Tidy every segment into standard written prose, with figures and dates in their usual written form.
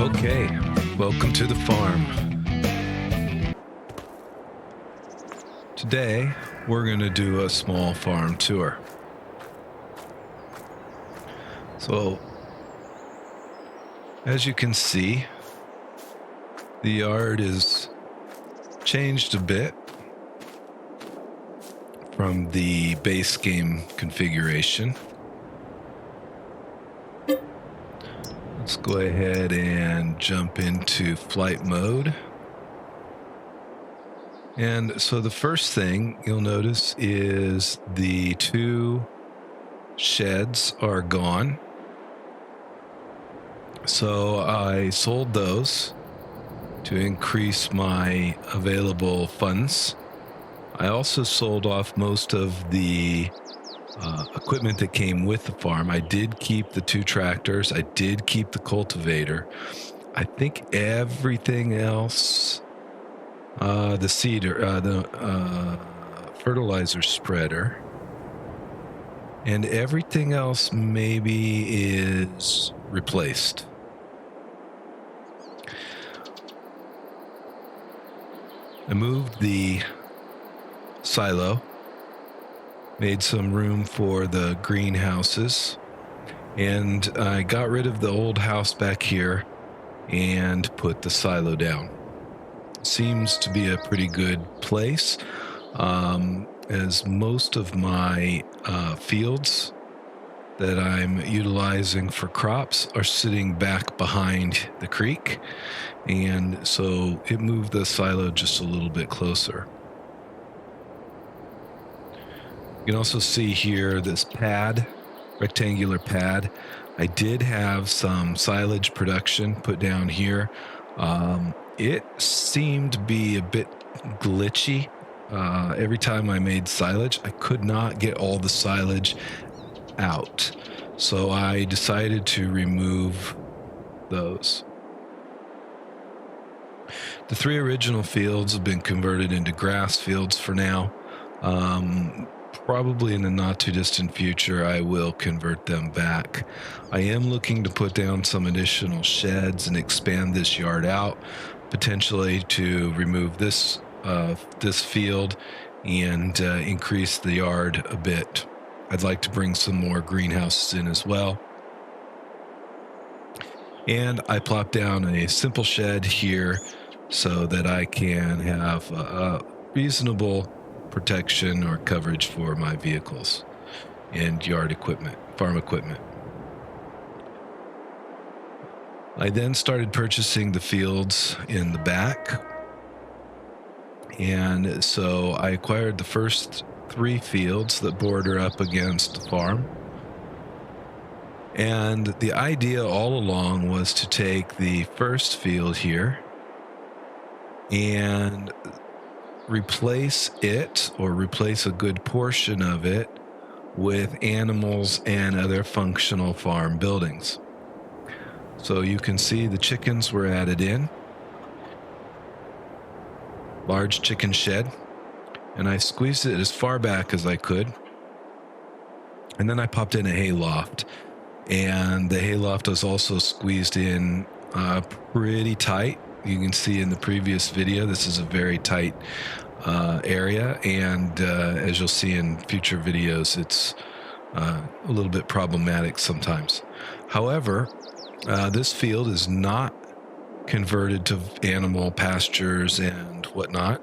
Okay, welcome to the farm. Today, we're going to do a small farm tour. So, as you can see, the yard is changed a bit from the base game configuration. Let's go ahead and jump into flight mode. And so the first thing you'll notice is the two sheds are gone. So I sold those to increase my available funds. I also sold off most of the equipment that came with the farm. I did keep the two tractors. I did keep the cultivator. I think everything else, the seeder, the fertilizer spreader, and everything else maybe is replaced. I moved the silo, made some room for the greenhouses, and I got rid of the old house back here and put the silo down. Seems to be a pretty good place, as most of my fields that I'm utilizing for crops are sitting back behind the creek, and so it moved the silo just a little bit closer. You can also see here this pad, rectangular pad. I did have some silage production put down here. It seemed to be a bit glitchy. Every time I made silage, I could not get all the silage out. So I decided to remove those. The three original fields have been converted into grass fields for now. Probably in the not too distant future, I will convert them back. I am looking to put down some additional sheds and expand this yard out, potentially to remove this field and increase the yard a bit. I'd like to bring some more greenhouses in as well. And I plopped down a simple shed here so that I can have a reasonable protection or coverage for my vehicles and yard equipment, farm equipment. I then started purchasing the fields in the back. And so I acquired the first 3 fields that border up against the farm. And the idea all along was to take the first field here and replace it, or replace a good portion of it, with animals and other functional farm buildings. So you can see the chickens were added in. Large chicken shed. And I squeezed it as far back as I could. And then I popped in a hay loft. And the hay loft was also squeezed in pretty tight. You can see in the previous video, this is a very tight area. And as you'll see in future videos, it's a little bit problematic sometimes. However, this field is not converted to animal pastures and whatnot.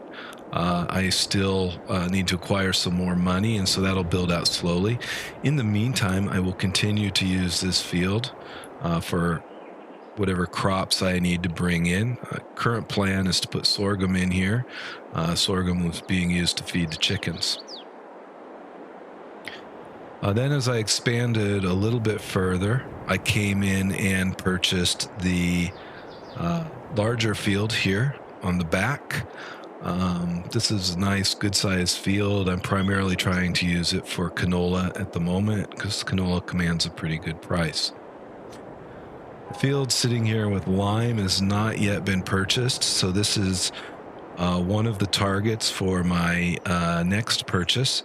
I still need to acquire some more money, and so that'll build out slowly. In the meantime, I will continue to use this field for whatever crops I need to bring in. Current plan is to put sorghum in here. Sorghum was being used to feed the chickens. Then as I expanded a little bit further, I came in and purchased the larger field here on the back. This is a nice, good-sized field. I'm primarily trying to use it for canola at the moment because canola commands a pretty good price. The field sitting here with lime has not yet been purchased, so this is one of the targets for my next purchase.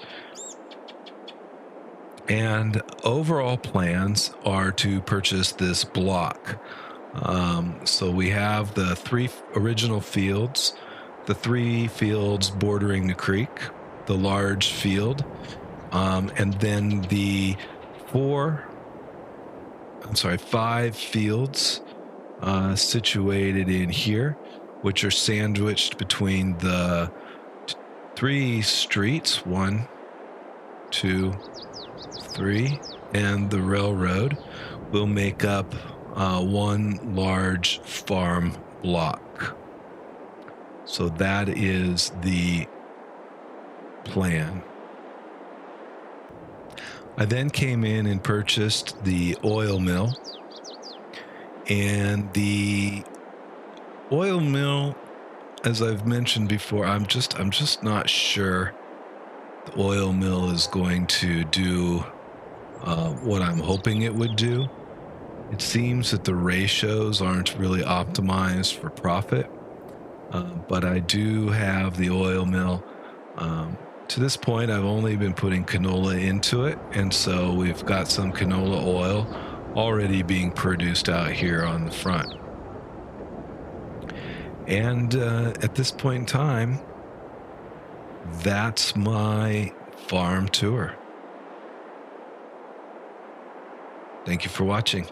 And overall plans are to purchase this block. So we have the 3 original fields, the 3 fields bordering the creek, the large field, and then the 5 fields situated in here, which are sandwiched between the 3 streets, 1, 2, 3, and the railroad, will make up one large farm block. So that is the plan. I then came in and purchased the oil mill, and the oil mill, as I've mentioned before, I'm just not sure the oil mill is going to do what I'm hoping it would do. It seems that the ratios aren't really optimized for profit, but I do have the oil mill. To this point, I've only been putting canola into it, and so we've got some canola oil already being produced out here on the front. And at this point in time, that's my farm tour. Thank you for watching.